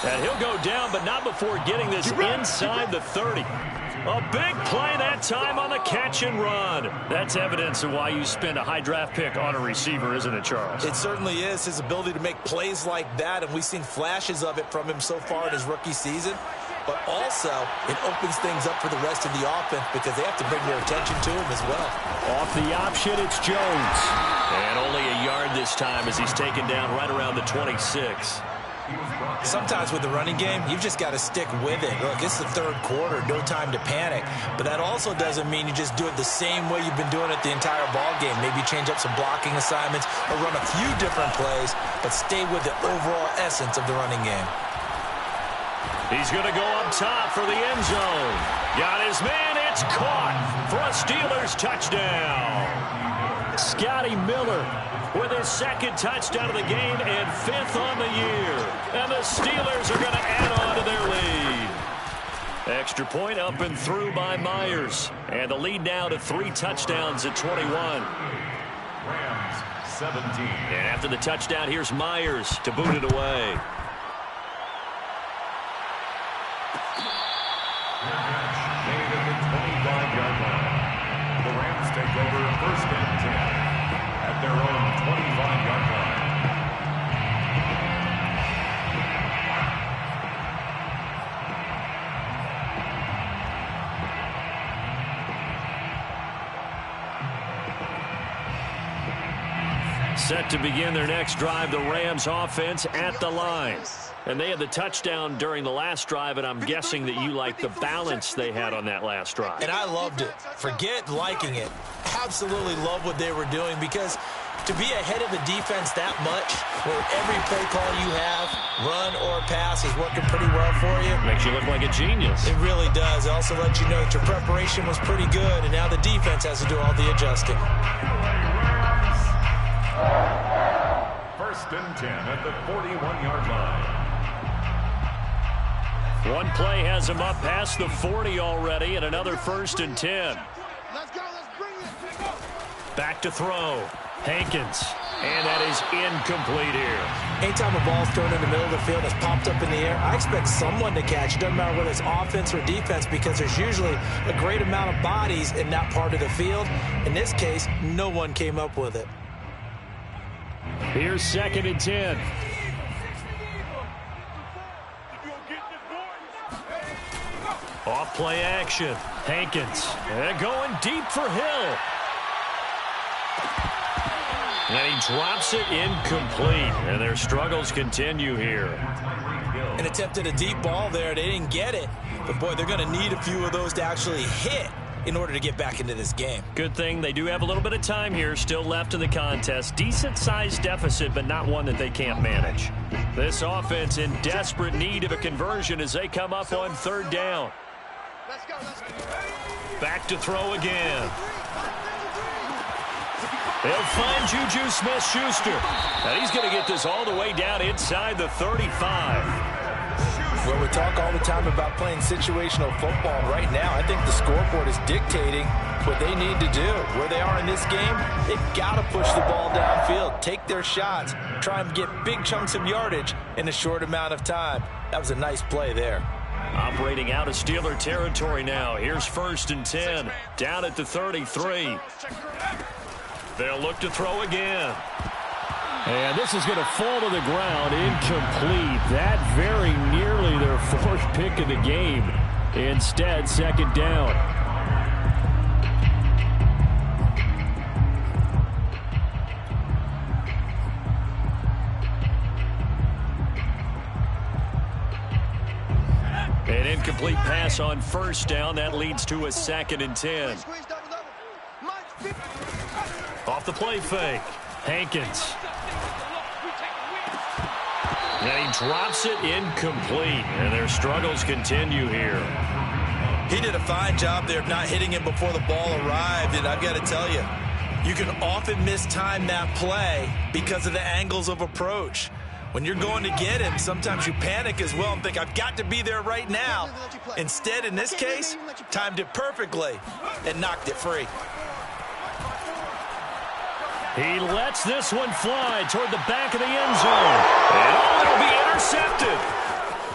And he'll go down, but not before getting this inside the 30. A big play that time on the catch and run. That's evidence of why you spend a high draft pick on a receiver, isn't it, Charles? It certainly is, his ability to make plays like that, and we've seen flashes of it from him so far in his rookie season. But also, it opens things up for the rest of the offense because they have to bring their attention to him as well. Off the option, it's Jones. And only a yard this time as he's taken down right around the 26. Sometimes with the running game, you've just got to stick with it. Look, it's the third quarter, no time to panic. But that also doesn't mean you just do it the same way you've been doing it the entire ball game. Maybe change up some blocking assignments or run a few different plays, but stay with the overall essence of the running game. He's going to go up top for the end zone. Got his man. It's caught for a Steelers touchdown. Scotty Miller with his 2nd touchdown of the game and 5th on the year. And the Steelers are going to add on to their lead. Extra point up and through by Myers. And the lead now to 3 touchdowns at 21. Rams 17. And after the touchdown, here's Myers to boot it away. Made at the 25-yard line. The Rams take over 1st and 10 at their own 25-yard line. Set to begin their next drive, the Rams offense at the line. And they had the touchdown during the last drive, and I'm guessing that you like the balance they had on that last drive. And I loved it. Forget liking it. Absolutely love what they were doing, because to be ahead of the defense that much, where every play call you have, run or pass, is working pretty well for you. Makes you look like a genius. It really does. It also lets you know that your preparation was pretty good, and now the defense has to do all the adjusting. 1st and 10 at the 41-yard line. One play has him up past the 40 already, and another 1st and 10. Let's go. Let's bring it. Back to throw. Hankins. And that is incomplete here. Anytime a ball's thrown in the middle of the field that's popped up in the air, I expect someone to catch. It doesn't matter whether it's offense or defense, because there's usually a great amount of bodies in that part of the field. In this case, no one came up with it. Here's 2nd and 10. Off play action. Hankins. And going deep for Hill. And he drops it incomplete. And their struggles continue here. And attempted a deep ball there. They didn't get it. But, boy, they're going to need a few of those to actually hit in order to get back into this game. Good thing they do have a little bit of time here still left in the contest. Decent-sized deficit, but not one that they can't manage. This offense in desperate need of a conversion as they come up on 3rd down. Let's go. Let's go. Back to throw again. They'll find Juju Smith-Schuster. And he's going to get this all the way down inside the 35. Well, we talk all the time about playing situational football. Right now, I think the scoreboard is dictating what they need to do. Where they are in this game, they've got to push the ball downfield, take their shots, try and get big chunks of yardage in a short amount of time. That was a nice play there. Operating out of Steeler territory now. Here's 1st and 10. Down at the 33. They'll look to throw again. And this is going to fall to the ground, incomplete. That very nearly their 4th pick of the game. Instead, 2nd down. An incomplete pass on 1st down. That leads to a 2nd and 10. Off the play fake. Hankins. And he drops it incomplete. And their struggles continue here. He did a fine job there of not hitting him before the ball arrived. And I've got to tell you, you can often mistime that play because of the angles of approach. When you're going to get him, sometimes you panic as well and think, I've got to be there right now. Instead, in this case, timed it perfectly and knocked it free. He lets this one fly toward the back of the end zone. And it'll be intercepted.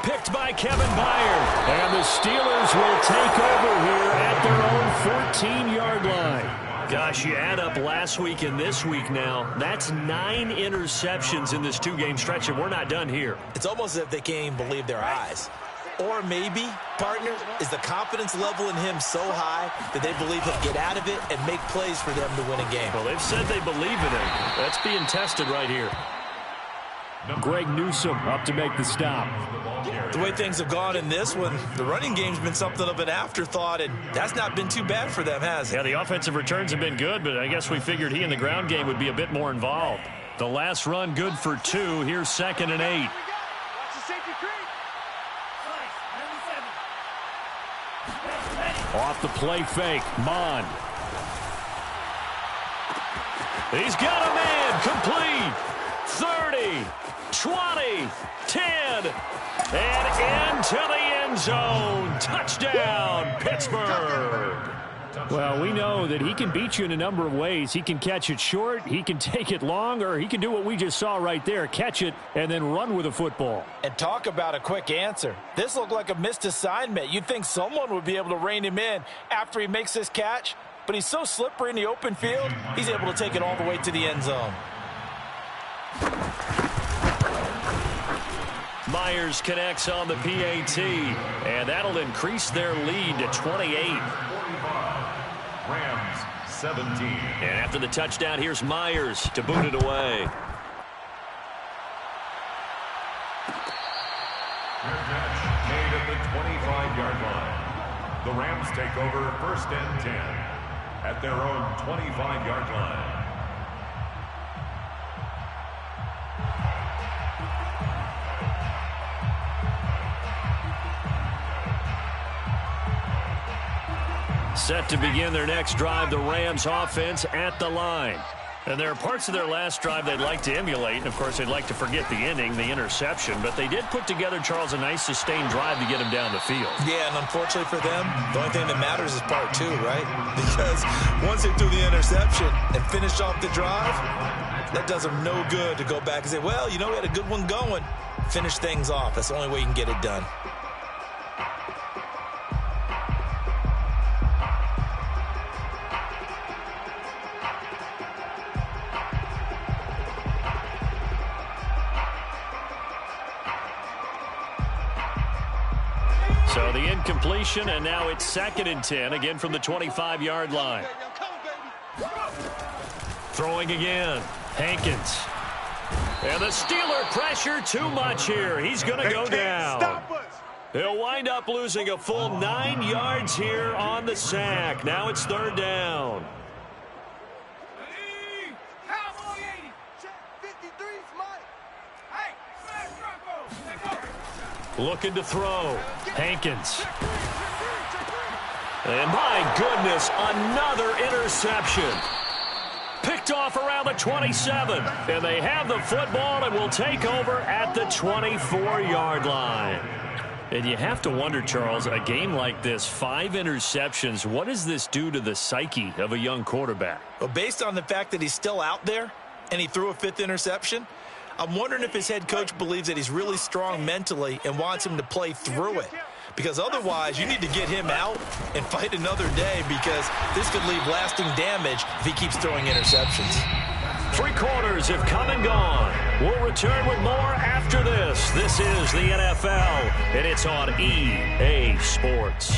Picked by Kevin Byard. And the Steelers will take over here at their own 14-yard line. Gosh, you add up last week and this week now. That's 9 interceptions in this 2-game stretch, and we're not done here. It's almost as if they can't even believe their eyes. Or maybe, partner, is the confidence level in him so high that they believe he'll get out of it and make plays for them to win a game. Well, they've said they believe in him. That's being tested right here. Greg Newsome up to make the stop. The way things have gone in this one, the running game's been something of an afterthought, and that's not been too bad for them, has it? Yeah, the offensive returns have been good, but I guess we figured he in the ground game would be a bit more involved. The last run good for 2. Here's 2nd and 8. Off the play fake, Mond. He's got a man, complete. 30, 20, 10, and into the end zone. Touchdown, Pittsburgh. Well, we know that he can beat you in a number of ways. He can catch it short, he can take it long, or he can do what we just saw right there, catch it and then run with the football. And talk about a quick answer. This looked like a missed assignment. You'd think someone would be able to rein him in after he makes this catch, but he's so slippery in the open field, he's able to take it all the way to the end zone. Myers connects on the PAT, and that'll increase their lead to 28. Rams 17. And after the touchdown, here's Myers to boot it away. Fair catch made at the 25-yard line. The Rams take over 1st and 10 at their own 25-yard line. Set to begin their next drive, the Rams offense at the line. And there are parts of their last drive they'd like to emulate. And, of course, they'd like to forget the ending, the interception. But they did put together, Charles, a nice sustained drive to get him down the field. Yeah, and unfortunately for them, the only thing that matters is part 2, right? Because once they threw the interception and finished off the drive, that does them no good to go back and say, well, you know, we had a good one going. Finish things off. That's the only way you can get it done. So the incompletion, and now it's 2nd and 10, again from the 25-yard line. Throwing again, Hankins. And the Steeler pressure too much here. He's going to go down. He'll wind up losing a full 9 yards here on the sack. Now it's 3rd down. Looking to throw. Hankins. And my goodness, another interception. Picked off around the 27. And they have the football and will take over at the 24-yard line. And you have to wonder, Charles, a game like this, 5 interceptions, what does this do to the psyche of a young quarterback? Well, based on the fact that he's still out there and he threw a 5th interception, I'm wondering if his head coach believes that he's really strong mentally and wants him to play through it. Because otherwise, you need to get him out and fight another day, because this could leave lasting damage if he keeps throwing interceptions. 3 quarters have come and gone. We'll return with more after this. This is the NFL, and it's on EA Sports.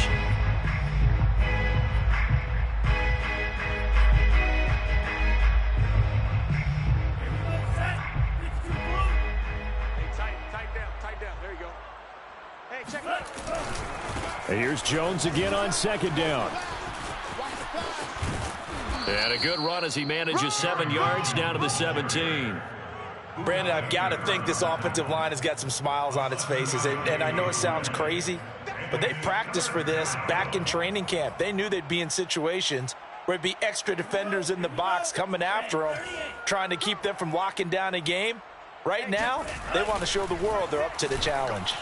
And here's Jones again on 2nd down. And a good run as he manages 7 yards down to the 17. Brandon, I've got to think this offensive line has got some smiles on its faces. And I know it sounds crazy, but they practiced for this back in training camp. They knew they'd be in situations where it'd be extra defenders in the box coming after them, trying to keep them from locking down a game. Right now, they want to show the world they're up to the challenge.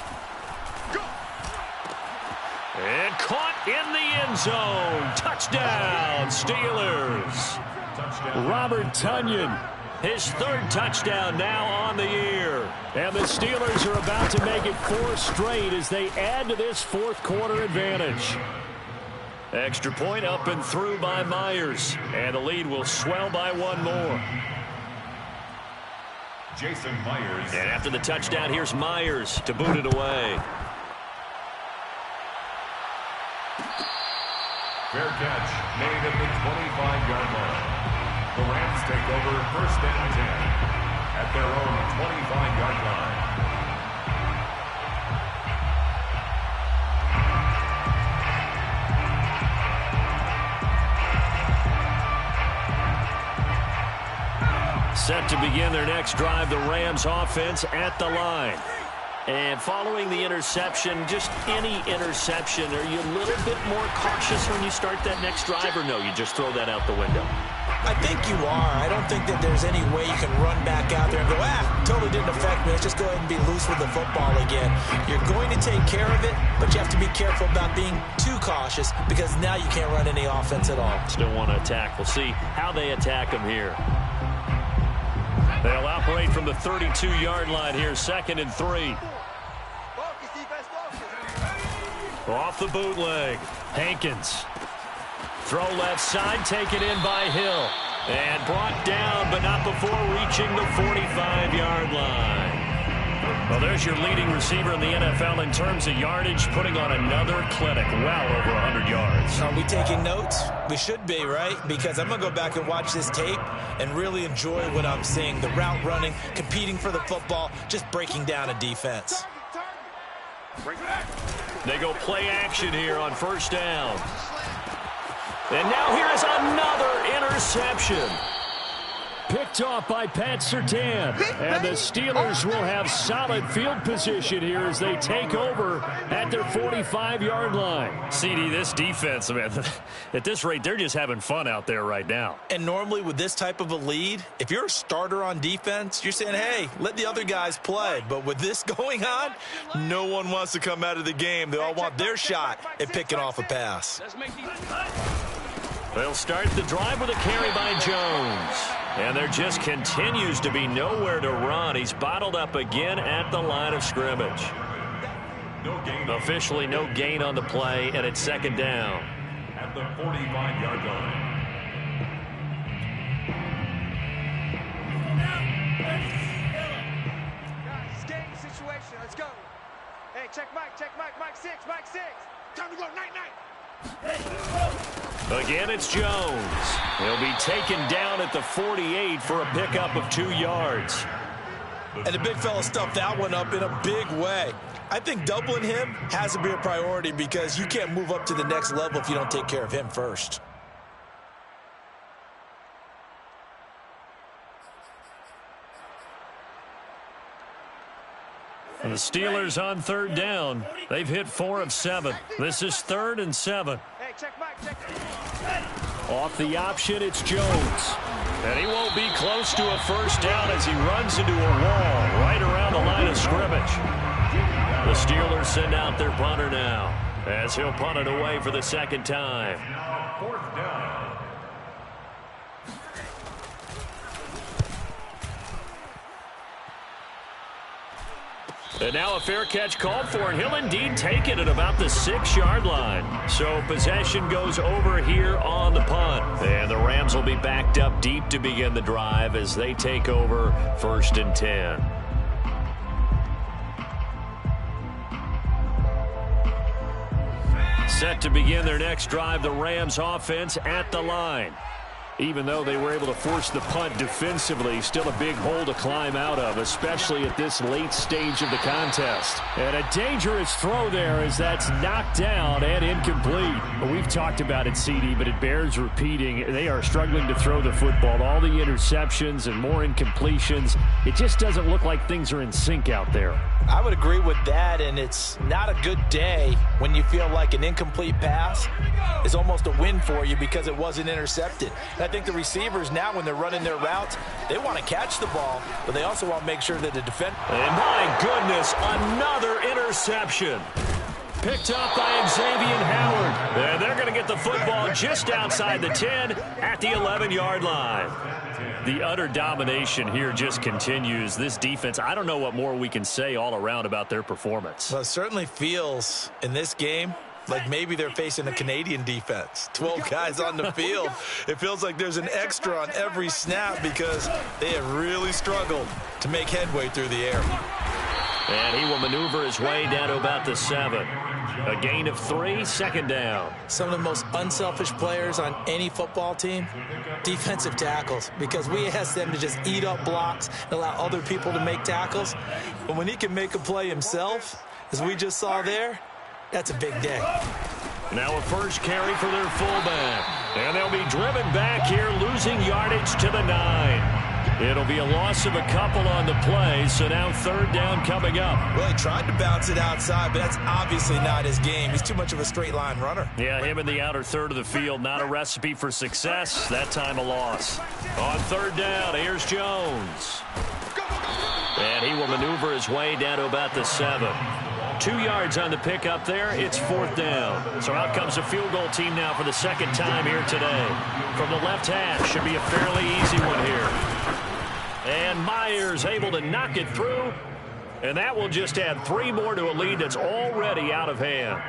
And caught in the end zone. Touchdown, Steelers. Robert Tonyan, His 3rd touchdown now on the year. and the Steelers are about to make it 4 straight as they add to this 4th quarter advantage. Extra point up and through by Myers. And the lead will swell by 1 more. Jason Myers. And after the touchdown, here's Myers to boot it away. Fair catch made at the 25-yard line. The Rams take over 1st and 10 at their own 25-yard line. Set to begin their next drive, the Rams offense at the line. And following the interception, just any interception, are you a little bit more cautious when you start that next drive, or no, you just throw that out the window? I think you are. I don't think that there's any way you can run back out there and go, totally didn't affect me. Let's just go ahead and be loose with the football again. You're going to take care of it, but you have to be careful about being too cautious, because now you can't run any offense at all. Still want to attack. We'll see how they attack them here. They'll operate from the 32-yard line here, 2nd and 3. Off the bootleg. Hankins. Throw left side, taken in by Hill. And brought down, but not before reaching the 45-yard line. Well, there's your leading receiver in the NFL in terms of yardage, putting on another clinic, well over 100 yards. Are we taking notes? We should be, right? Because I'm going to go back and watch this tape and really enjoy what I'm seeing. The route running, competing for the football, just breaking down a defense. They go play action here on 1st down. And now here is another interception. Picked off by Pat Surtain. And the Steelers will have solid field position here as they take over at their 45-yard line. CD, this defense, man, at this rate, they're just having fun out there right now. And normally with this type of a lead, if you're a starter on defense, you're saying, hey, let the other guys play. But with this going on, no one wants to come out of the game. They all want their shot at picking off a pass. They'll start the drive with a carry by Jones. And there just continues to be nowhere to run. He's bottled up again at the line of scrimmage. Officially no gain on the play, and it's 2nd down. At the 45-yard line. Guys, game situation. Let's go. Hey, check Mike, Mike 6, Mike 6. Time to go, night. Again, it's Jones. He'll be taken down at the 48 for a pickup of 2 yards. And the big fella stuffed that one up in a big way. I think doubling him has to be a priority, because you can't move up to the next level if you don't take care of him first. And the Steelers on 3rd down. They've hit 4 of 7. This is 3rd and 7. Hey, check Mike, check. Off the option, it's Jones. And he won't be close to a first down as he runs into a wall right around the line of scrimmage. The Steelers send out their punter now as he'll punt it away for the second time. Fourth down. And now a fair catch called for, and he'll indeed take it at about the 6-yard line. So possession goes over here on the punt. And the Rams will be backed up deep to begin the drive as they take over 1st and 10. Set to begin their next drive, the Rams offense at the line. Even though they were able to force the punt defensively, still a big hole to climb out of, especially at this late stage of the contest. And a dangerous throw there as that's knocked down and incomplete. We've talked about it, CD, but it bears repeating. They are struggling to throw the football. All the interceptions and more incompletions. It just doesn't look like things are in sync out there. I would agree with that, and it's not a good day when you feel like an incomplete pass is almost a win for you because it wasn't intercepted. And I think the receivers now, when they're running their routes, they want to catch the ball, but they also want to make sure that the defender... And my goodness, another interception. Picked up by Xavier Howard. And they're going to get the football just outside the 10 at the 11-yard line. The utter domination here just continues. This defense, I don't know what more we can say all around about their performance. Well, it certainly feels in this game like maybe they're facing a Canadian defense. 12 guys on the field. It feels like there's an extra on every snap because they have really struggled to make headway through the air. And he will maneuver his way down to about the 7. A gain of 3, 2nd down. Some of the most unselfish players on any football team, defensive tackles, because we ask them to just eat up blocks and allow other people to make tackles. But when he can make a play himself, as we just saw there, that's a big day. Now a first carry for their fullback. And they'll be driven back here, losing yardage to the 9. It'll be a loss of a couple on the play, so now 3rd down coming up. Well, he tried to bounce it outside, but that's obviously not his game. He's too much of a straight line runner. Yeah, him in the outer third of the field, not a recipe for success. That time a loss. On 3rd down, here's Jones. And he will maneuver his way down to about the 7. 2 yards on the pickup there. It's 4th down. So out comes a field goal team now for the 2nd time here today. From the left hash, should be a fairly easy one here. And Myers able to knock it through. And that will just add 3 more to a lead that's already out of hand.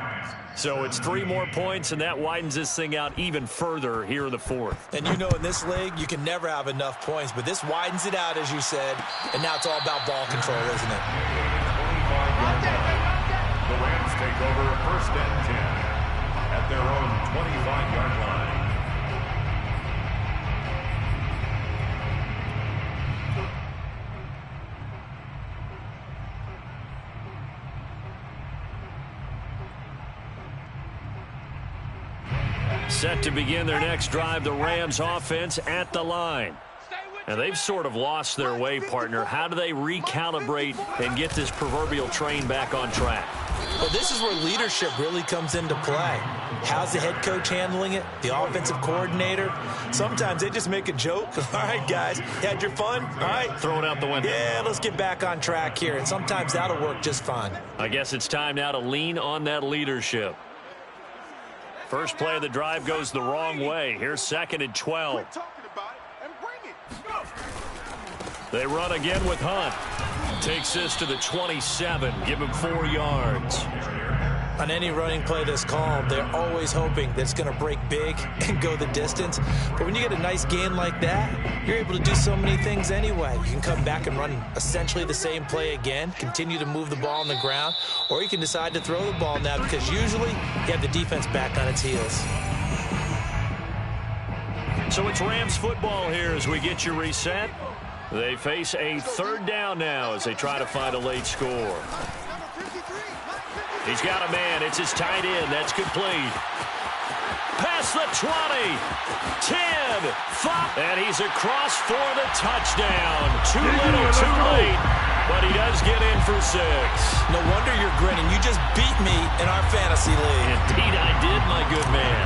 So it's 3 more points, and that widens this thing out even further here in the 4th. And you know, in this league, you can never have enough points, but this widens it out, as you said, and now it's all about ball control, isn't it? The Rams take over 1st and 10 at their own 25-yard line. Set to begin their next drive, the Rams offense at the line. And they've sort of lost their way, partner. How do they recalibrate and get this proverbial train back on track? Well, this is where leadership really comes into play. How's the head coach handling it? The offensive coordinator? Sometimes they just make a joke. All right, guys, you had your fun? All right. Throw it out the window. Yeah, let's get back on track here. And sometimes that'll work just fine. I guess it's time now to lean on that leadership. First play of the drive goes the wrong way. Here's 2nd and 12. They run again with Hunt. Takes this to the 27. Give him 4 yards. On any running play that's called, they're always hoping that it's going to break big and go the distance. But when you get a nice gain like that, you're able to do so many things anyway. You can come back and run essentially the same play again, continue to move the ball on the ground, or you can decide to throw the ball now because usually you have the defense back on its heels. So it's Rams football here as we get you reset. They face a 3rd down now as they try to find a late score. He's got a man. It's his tight end. That's complete. Past the 20. 10. 5. And he's across for the touchdown. Too little, too late. But he does get in for 6. No wonder you're grinning. You just beat me in our fantasy league. Indeed I did, my good man.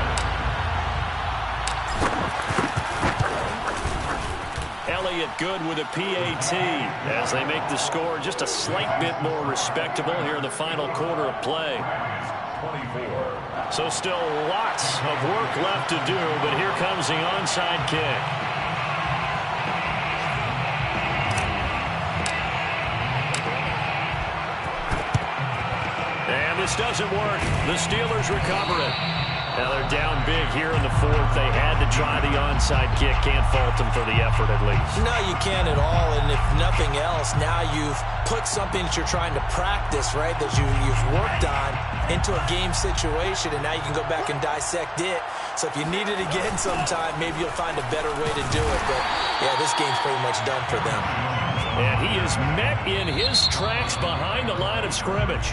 see it good with a PAT as they make the score just a slight bit more respectable here in the final quarter of play. 24. So still lots of work left to do, but here comes the onside kick. And this doesn't work. The Steelers recover it. Now they're down big here in the fourth. They had to try the onside kick. Can't fault them for the effort at least. No, you can't at all. And if nothing else, now you've put something that you're trying to practice, right, that you've worked on into a game situation, and now you can go back and dissect it. So if you need it again sometime, maybe you'll find a better way to do it. But, yeah, this game's pretty much done for them. And he is met in his tracks behind the line of scrimmage.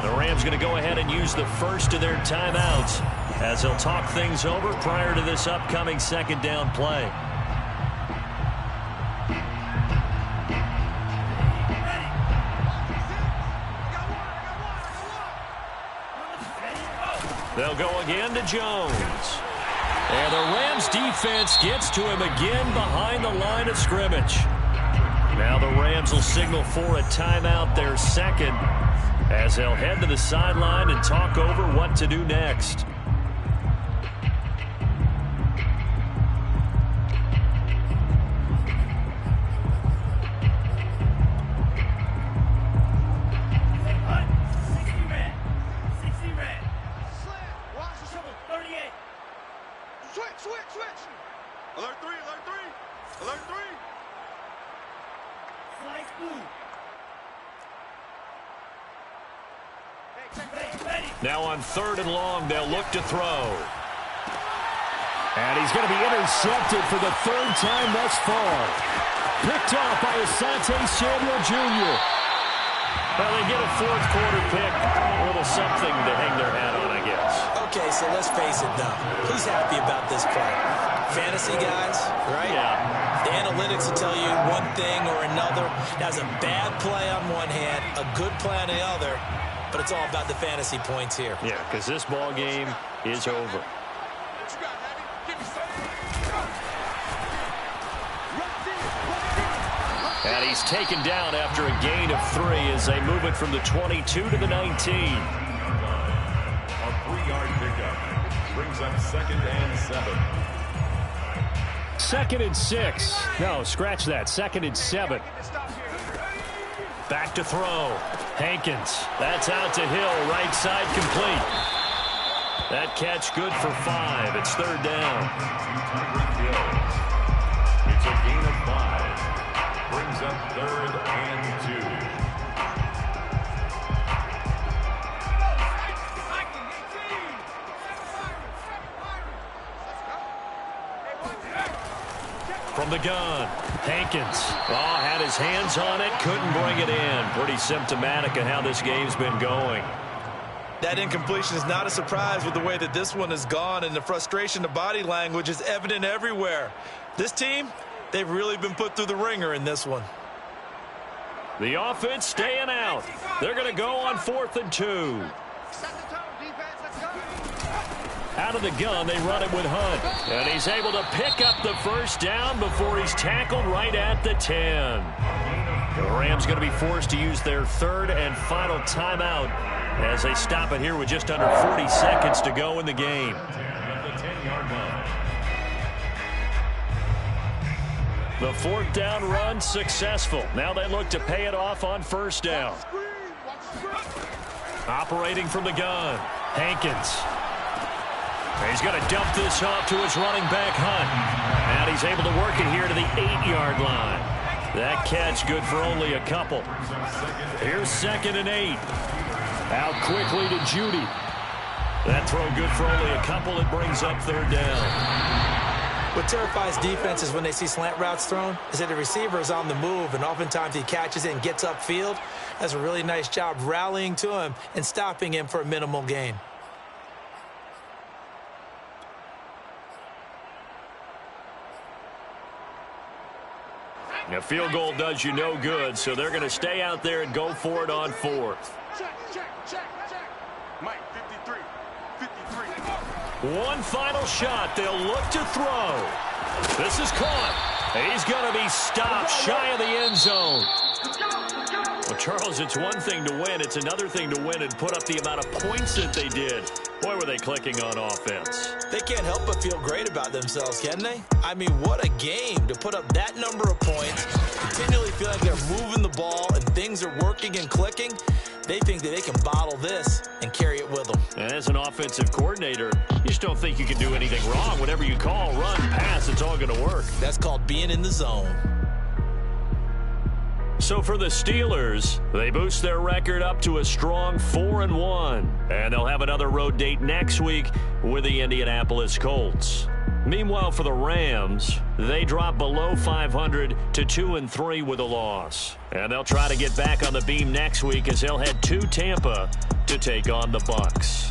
The Rams going to go ahead and use the first of their timeouts as they'll talk things over prior to this upcoming second down play. They'll go again to Jones. And the Rams defense gets to him again behind the line of scrimmage. Now the Rams will signal for a timeout, their second, as they'll head to the sideline and talk over what to do next. Switch. Alert 3. Now on 3rd and long, they'll look to throw. And he's going to be intercepted for the 3rd time thus far. Picked off by Asante Samuel Jr. Well, they get a 4th quarter pick. A little something to hang their hat on, I guess. Okay, so let's face it, though. Who's happy about this play? Fantasy guys, right? Yeah. The analytics will tell you one thing or another. That's a bad play on one hand, a good play on the other. But it's all about the fantasy points here. Yeah, because this ball game is over. And he's taken down after a gain of 3 as they move it from the 22 to the 19. A 3-yard pickup brings up 2nd and 7. 2nd and 6. No, scratch that. 2nd and 7. Back to throw. Hankins. That's out to Hill. Right side complete. That catch good for 5. It's 3rd down. It's a gain of 5. Brings up 3rd and 2. From the gun, Hankins. Oh, had his hands on it, couldn't bring it in. Pretty symptomatic of how this game's been going. That incompletion is not a surprise with the way that this one has gone, and the frustration, the body language is evident everywhere. This team, they've really been put through the ringer in this one. The offense staying out. They're going to go on 4th and 2. Out of the gun, they run it with Hunt. And he's able to pick up the first down before he's tackled right at the 10. The Rams going to be forced to use their 3rd and final timeout as they stop it here with just under 40 seconds to go in the game. The 4th down run successful. Now they look to pay it off on 1st down. Operating from the gun, Hankins. He's going to dump this off to his running back, Hunt. And he's able to work it here to the 8-yard line. That catch good for only a couple. Here's 2nd and 8. Out quickly to Judy. That throw good for only a couple. It brings up 3rd down. What terrifies defenses when they see slant routes thrown is that the receiver is on the move, and oftentimes he catches it and gets upfield. That's a really nice job rallying to him and stopping him for a minimal gain. A field goal does you no good, so they're going to stay out there and go for it on 4th. Check. Mike, 53. One final shot. They'll look to throw. This is caught. He's going to be stopped shy of the end zone. Well, Charles, it's one thing to win. It's another thing to win and put up the amount of points that they did. Boy, were they clicking on offense. They can't help but feel great about themselves, can they? I mean, what a game to put up that number of points, continually feel like they're moving the ball and things are working and clicking. They think that they can bottle this and carry it with them. And as an offensive coordinator, you just don't think you can do anything wrong. Whatever you call, run, pass, it's all going to work. That's called being in the zone. So for the Steelers, they boost their record up to a strong 4-1. And they'll have another road date next week with the Indianapolis Colts. Meanwhile, for the Rams, they drop below 500 to 2-3 with a loss. And they'll try to get back on the beam next week as they'll head to Tampa to take on the Bucs.